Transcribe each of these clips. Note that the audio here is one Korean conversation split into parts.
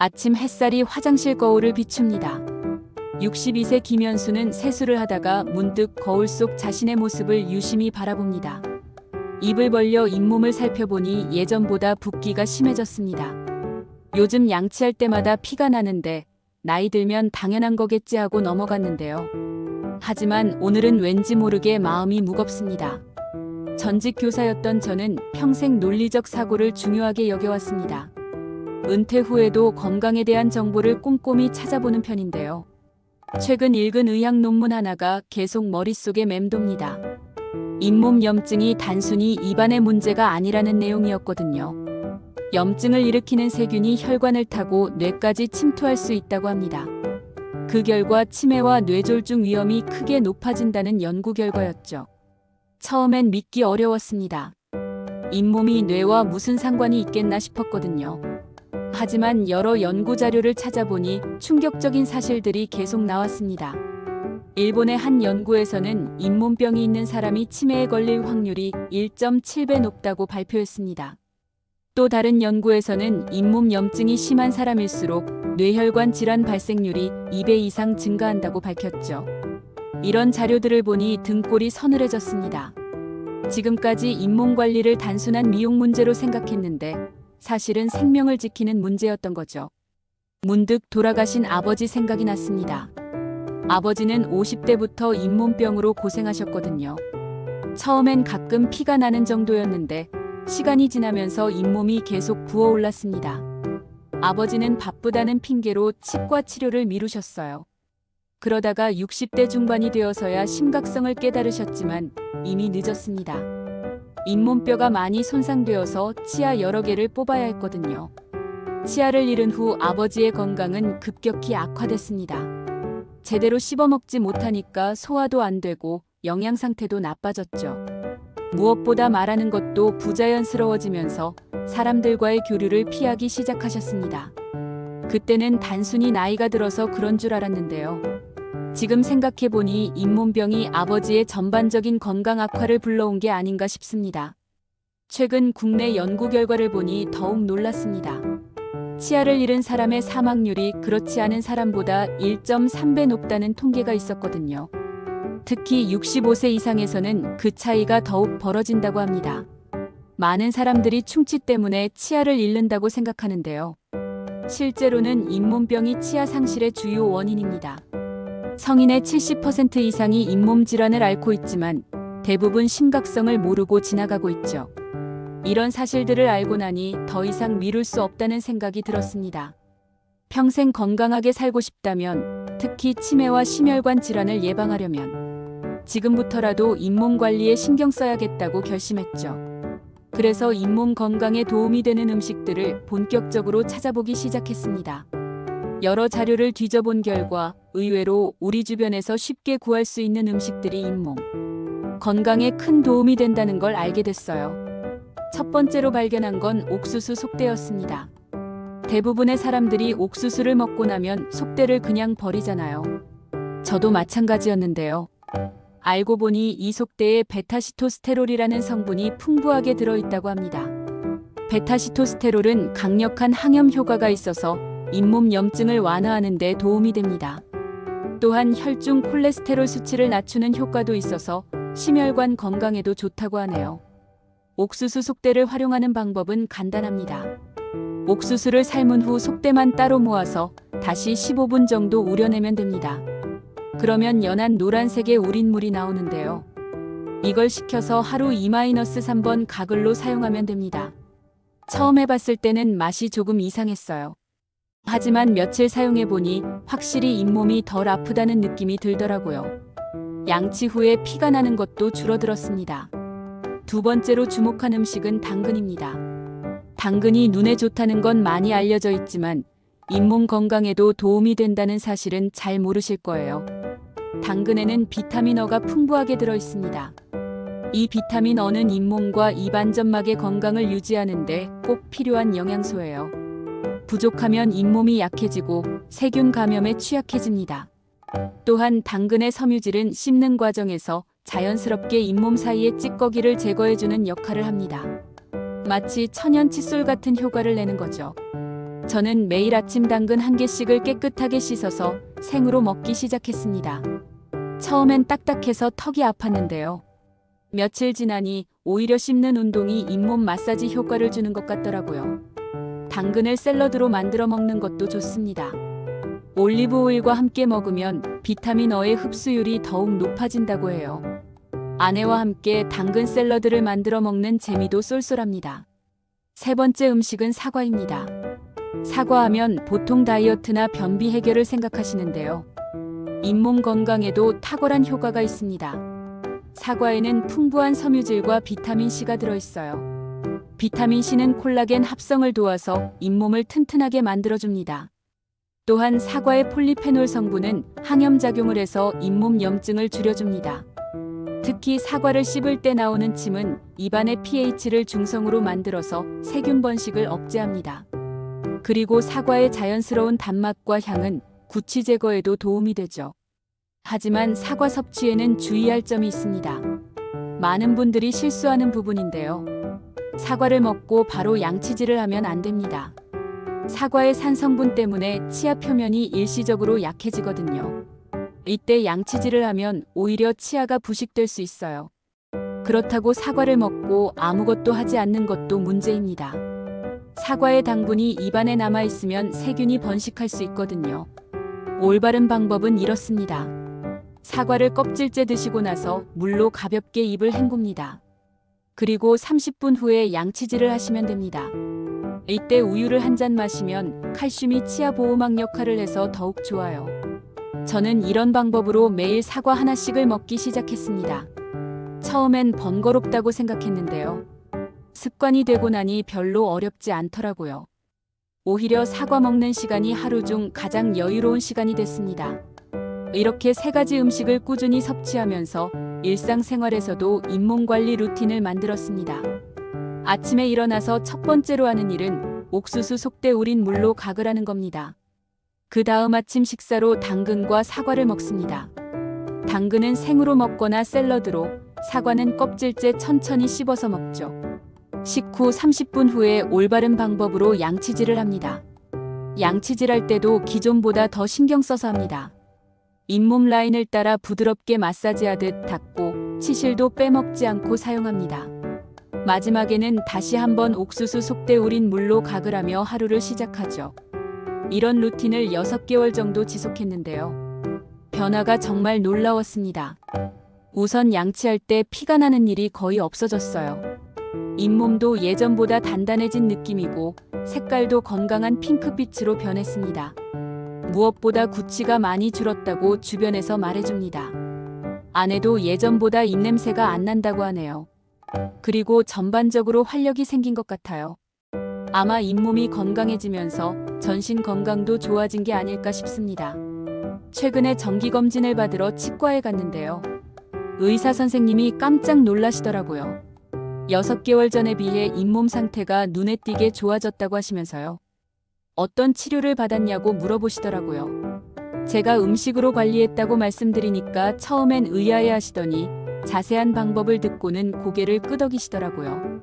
아침 햇살이 화장실 거울을 비춥니다. 62세 김현수는 세수를 하다가 문득 거울 속 자신의 모습을 유심히 바라봅니다. 입을 벌려 잇몸을 살펴보니 예전보다 붓기가 심해졌습니다. 요즘 양치할 때마다 피가 나는데 나이 들면 당연한 거겠지 하고 넘어갔는데요. 하지만 오늘은 왠지 모르게 마음이 무겁습니다. 전직 교사였던 저는 평생 논리적 사고를 중요하게 여겨왔습니다. 은퇴 후에도 건강에 대한 정보를 꼼꼼히 찾아보는 편인데요. 최근 읽은 의학 논문 하나가 계속 머릿속에 맴돕니다. 잇몸 염증이 단순히 입안의 문제가 아니라는 내용이었거든요. 염증을 일으키는 세균이 혈관을 타고 뇌까지 침투할 수 있다고 합니다. 그 결과 치매와 뇌졸중 위험이 크게 높아진다는 연구 결과였죠. 처음엔 믿기 어려웠습니다. 잇몸이 뇌와 무슨 상관이 있겠나 싶었거든요. 하지만 여러 연구 자료를 찾아보니 충격적인 사실들이 계속 나왔습니다. 일본의 한 연구에서는 잇몸병이 있는 사람이 치매에 걸릴 확률이 1.7배 높다고 발표했습니다. 또 다른 연구에서는 잇몸 염증이 심한 사람일수록 뇌혈관 질환 발생률이 2배 이상 증가한다고 밝혔죠. 이런 자료들을 보니 등골이 서늘해졌습니다. 지금까지 잇몸 관리를 단순한 미용 문제로 생각했는데 사실은 생명을 지키는 문제였던 거죠. 문득 돌아가신 아버지 생각이 났습니다. 아버지는 50대부터 잇몸병으로 고생하셨거든요. 처음엔 가끔 피가 나는 정도였는데 시간이 지나면서 잇몸이 계속 부어올랐습니다. 아버지는 바쁘다는 핑계로 치과 치료를 미루셨어요. 그러다가 60대 중반이 되어서야 심각성을 깨달으셨지만 이미 늦었습니다. 잇몸뼈가 많이 손상되어서 치아 여러 개를 뽑아야 했거든요. 치아를 잃은 후 아버지의 건강은 급격히 악화됐습니다. 제대로 씹어먹지 못하니까 소화도 안 되고 영양 상태도 나빠졌죠. 무엇보다 말하는 것도 부자연스러워지면서 사람들과의 교류를 피하기 시작하셨습니다. 그때는 단순히 나이가 들어서 그런 줄 알았는데요. 지금 생각해보니 잇몸병이 아버지의 전반적인 건강 악화를 불러온 게 아닌가 싶습니다. 최근 국내 연구 결과를 보니 더욱 놀랐습니다. 치아를 잃은 사람의 사망률이 그렇지 않은 사람보다 1.3배 높다는 통계가 있었거든요. 특히 65세 이상에서는 그 차이가 더욱 벌어진다고 합니다. 많은 사람들이 충치 때문에 치아를 잃는다고 생각하는데요. 실제로는 잇몸병이 치아 상실의 주요 원인입니다. 성인의 70% 이상이 잇몸 질환을 앓고 있지만 대부분 심각성을 모르고 지나가고 있죠. 이런 사실들을 알고 나니 더 이상 미룰 수 없다는 생각이 들었습니다. 평생 건강하게 살고 싶다면, 특히 치매와 심혈관 질환을 예방하려면 지금부터라도 잇몸 관리에 신경 써야겠다고 결심했죠. 그래서 잇몸 건강에 도움이 되는 음식들을 본격적으로 찾아보기 시작했습니다. 여러 자료를 뒤져본 결과 의외로 우리 주변에서 쉽게 구할 수 있는 음식들이 잇몸 건강에 큰 도움이 된다는 걸 알게 됐어요. 첫 번째로 발견한 건 옥수수 속대였습니다. 대부분의 사람들이 옥수수를 먹고 나면 속대를 그냥 버리잖아요. 저도 마찬가지였는데요. 알고 보니 이 속대에 베타시토스테롤이라는 성분이 풍부하게 들어있다고 합니다. 베타시토스테롤은 강력한 항염 효과가 있어서 잇몸 염증을 완화하는 데 도움이 됩니다. 또한 혈중 콜레스테롤 수치를 낮추는 효과도 있어서 심혈관 건강에도 좋다고 하네요. 옥수수 속대를 활용하는 방법은 간단합니다. 옥수수를 삶은 후 속대만 따로 모아서 다시 15분 정도 우려내면 됩니다. 그러면 연한 노란색의 우린 물이 나오는데요. 이걸 식혀서 하루 2-3번 가글로 사용하면 됩니다. 처음 해봤을 때는 맛이 조금 이상했어요. 하지만 며칠 사용해보니 확실히 잇몸이 덜 아프다는 느낌이 들더라고요. 양치 후에 피가 나는 것도 줄어들었습니다. 두 번째로 주목한 음식은 당근입니다. 당근이 눈에 좋다는 건 많이 알려져 있지만 잇몸 건강에도 도움이 된다는 사실은 잘 모르실 거예요. 당근에는 비타민 어가 풍부하게 들어있습니다. 이 비타민 어는 잇몸과 입안점막의 건강을 유지하는 데 꼭 필요한 영양소예요. 부족하면 잇몸이 약해지고 세균 감염에 취약해집니다. 또한 당근의 섬유질은 씹는 과정에서 자연스럽게 잇몸 사이의 찌꺼기를 제거해주는 역할을 합니다. 마치 천연 칫솔 같은 효과를 내는 거죠. 저는 매일 아침 당근 한 개씩을 깨끗하게 씻어서 생으로 먹기 시작했습니다. 처음엔 딱딱해서 턱이 아팠는데요. 며칠 지나니 오히려 씹는 운동이 잇몸 마사지 효과를 주는 것 같더라고요. 당근을 샐러드로 만들어 먹는 것도 좋습니다. 올리브 오일과 함께 먹으면 비타민 어의 흡수율이 더욱 높아진다고 해요. 아내와 함께 당근 샐러드를 만들어 먹는 재미도 쏠쏠합니다. 세 번째 음식은 사과입니다. 사과하면 보통 다이어트나 변비 해결을 생각하시는데요. 잇몸 건강에도 탁월한 효과가 있습니다. 사과에는 풍부한 섬유질과 비타민C가 들어있어요. 비타민C는 콜라겐 합성을 도와서 잇몸을 튼튼하게 만들어줍니다. 또한 사과의 폴리페놀 성분은 항염작용을 해서 잇몸 염증을 줄여줍니다. 특히 사과를 씹을 때 나오는 침은 입안의 pH를 중성으로 만들어서 세균 번식을 억제합니다. 그리고 사과의 자연스러운 단맛과 향은 구취 제거에도 도움이 되죠. 하지만 사과 섭취에는 주의할 점이 있습니다. 많은 분들이 실수하는 부분인데요. 사과를 먹고 바로 양치질을 하면 안 됩니다. 사과의 산 성분 때문에 치아 표면이 일시적으로 약해지거든요. 이때 양치질을 하면 오히려 치아가 부식될 수 있어요. 그렇다고 사과를 먹고 아무것도 하지 않는 것도 문제입니다. 사과의 당분이 입안에 남아있으면 세균이 번식할 수 있거든요. 올바른 방법은 이렇습니다. 사과를 껍질째 드시고 나서 물로 가볍게 입을 헹굽니다. 그리고 30분 후에 양치질을 하시면 됩니다. 이때 우유를 한 잔 마시면 칼슘이 치아 보호막 역할을 해서 더욱 좋아요. 저는 이런 방법으로 매일 사과 하나씩을 먹기 시작했습니다. 처음엔 번거롭다고 생각했는데요. 습관이 되고 나니 별로 어렵지 않더라고요. 오히려 사과 먹는 시간이 하루 중 가장 여유로운 시간이 됐습니다. 이렇게 세 가지 음식을 꾸준히 섭취하면서 일상생활에서도 잇몸 관리 루틴을 만들었습니다. 아침에 일어나서 첫 번째로 하는 일은 옥수수 속대 우린 물로 각을 하는 겁니다. 그 다음 아침 식사로 당근과 사과를 먹습니다. 당근은 생으로 먹거나 샐러드로, 사과는 껍질째 천천히 씹어서 먹죠. 식후 30분 후에 올바른 방법으로 양치질을 합니다. 양치질할 때도 기존보다 더 신경 써서 합니다. 잇몸 라인을 따라 부드럽게 마사지하듯 닦고 치실도 빼먹지 않고 사용합니다. 마지막에는 다시 한번 옥수수 속대 우린 물로 각을 하며 하루를 시작하죠. 이런 루틴을 6개월 정도 지속했는데요. 변화가 정말 놀라웠습니다. 우선 양치할 때 피가 나는 일이 거의 없어졌어요. 잇몸도 예전보다 단단해진 느낌이고 색깔도 건강한 핑크빛으로 변했습니다. 무엇보다 구취가 많이 줄었다고 주변에서 말해줍니다. 아내도 예전보다 입냄새가 안 난다고 하네요. 그리고 전반적으로 활력이 생긴 것 같아요. 아마 잇몸이 건강해지면서 전신 건강도 좋아진 게 아닐까 싶습니다. 최근에 정기검진을 받으러 치과에 갔는데요. 의사 선생님이 깜짝 놀라시더라고요. 6개월 전에 비해 잇몸 상태가 눈에 띄게 좋아졌다고 하시면서요. 어떤 치료를 받았냐고 물어보시더라고요. 제가 음식으로 관리했다고 말씀드리니까 처음엔 의아해 하시더니 자세한 방법을 듣고는 고개를 끄덕이시더라고요.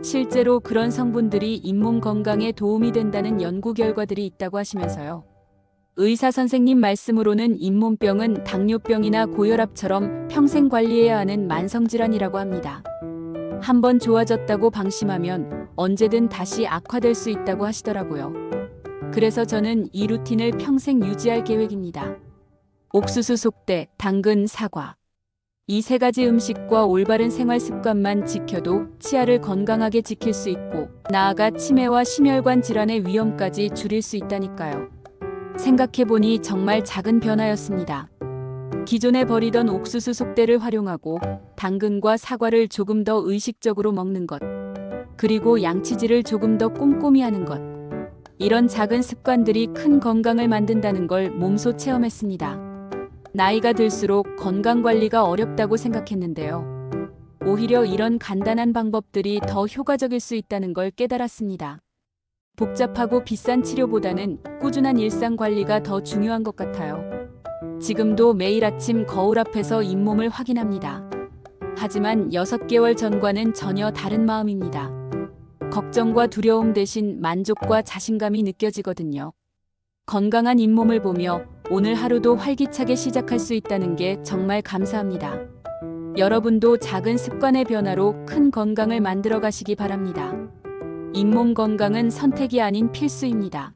실제로 그런 성분들이 잇몸 건강에 도움이 된다는 연구 결과들이 있다고 하시면서요. 의사 선생님 말씀으로는 잇몸병은 당뇨병이나 고혈압처럼 평생 관리해야 하는 만성질환이라고 합니다. 한번 좋아졌다고 방심하면 언제든 다시 악화될 수 있다고 하시더라고요. 그래서 저는 이 루틴을 평생 유지할 계획입니다. 옥수수 속대, 당근, 사과. 이 세 가지 음식과 올바른 생활 습관만 지켜도 치아를 건강하게 지킬 수 있고 나아가 치매와 심혈관 질환의 위험까지 줄일 수 있다니까요. 생각해보니 정말 작은 변화였습니다. 기존에 버리던 옥수수 속대를 활용하고 당근과 사과를 조금 더 의식적으로 먹는 것, 그리고 양치질을 조금 더 꼼꼼히 하는 것. 이런 작은 습관들이 큰 건강을 만든다는 걸 몸소 체험했습니다. 나이가 들수록 건강관리가 어렵다고 생각했는데요. 오히려 이런 간단한 방법들이 더 효과적일 수 있다는 걸 깨달았습니다. 복잡하고 비싼 치료보다는 꾸준한 일상관리가 더 중요한 것 같아요. 지금도 매일 아침 거울 앞에서 잇몸을 확인합니다. 하지만 6개월 전과는 전혀 다른 마음입니다. 걱정과 두려움 대신 만족과 자신감이 느껴지거든요. 건강한 잇몸을 보며 오늘 하루도 활기차게 시작할 수 있다는 게 정말 감사합니다. 여러분도 작은 습관의 변화로 큰 건강을 만들어 가시기 바랍니다. 잇몸 건강은 선택이 아닌 필수입니다.